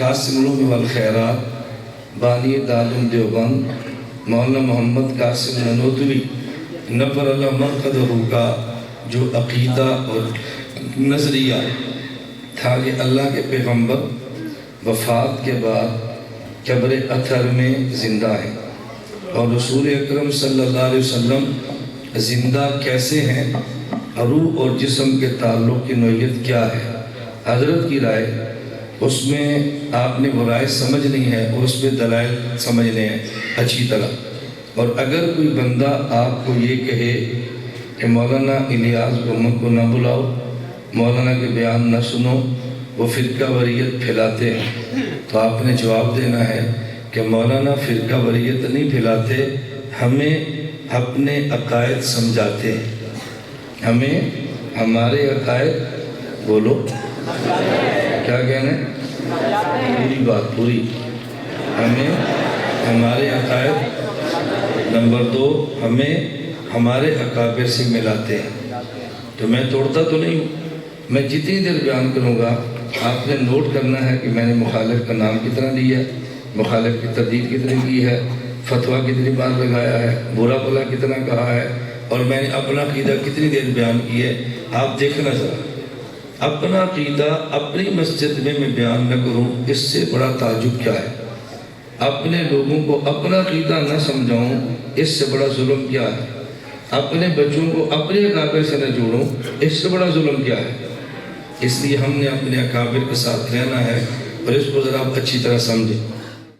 قاسم العلوم والخیرات بانی دارالعلوم دیوبند مولانا محمد قاسم نانوتوی نفر اللہ مرقدہ کا جو عقیدہ اور نظریہ تھا کہ اللہ کے پیغمبر وفات کے بعد قبر اطہر میں زندہ ہیں اور رسول اکرم صلی اللہ علیہ وسلم زندہ کیسے ہیں، روح اور جسم کے تعلق کی نوعیت کیا ہے۔ حضرت کی رائے اس میں آپ نے وہ رائے سمجھنی ہے اور اس میں دلائل سمجھنے ہیں اچھی طرح۔ اور اگر کوئی بندہ آپ کو یہ کہے کہ مولانا الیاس گمن کو نہ بلاؤ، مولانا کے بیان نہ سنو، وہ فرقہ وریت پھیلاتے ہیں، تو آپ نے جواب دینا ہے کہ مولانا فرقہ وریت نہیں پھیلاتے، ہمیں اپنے عقائد سمجھاتے ہیں، ہمیں ہمارے عقائد بولو کیا کہنا ہے، پوری بات پوری، ہمیں ہمارے عقائد، نمبر 2 ہمیں ہمارے اکابر سے ملاتے ہیں۔ تو میں توڑتا تو نہیں ہوں، میں جتنی دیر بیان کروں گا آپ نے نوٹ کرنا ہے کہ میں نے مخالف کا نام کتنا لیا ہے، مخالف کی تردید کتنی کی ہے، فتویٰ کتنی بار لگایا ہے، برا بھلا کتنا کہا ہے، اور میں نے اپنا عقیدہ کتنی دیر بیان کی ہے۔ آپ دیکھنا ذرا، اپنا عقیدہ اپنی مسجد میں بیان نہ کروں، اس سے بڑا تعجب کیا ہے؟ اپنے لوگوں کو اپنا عقیدہ نہ سمجھاؤں، اس سے بڑا ظلم کیا ہے؟ اپنے بچوں کو اپنے اکابر سے نہ جوڑوں، اس سے بڑا ظلم کیا ہے؟ اس لیے ہم نے اپنے اکابر کے ساتھ رہنا ہے، اور اس کو ذرا آپ اچھی طرح سمجھیں۔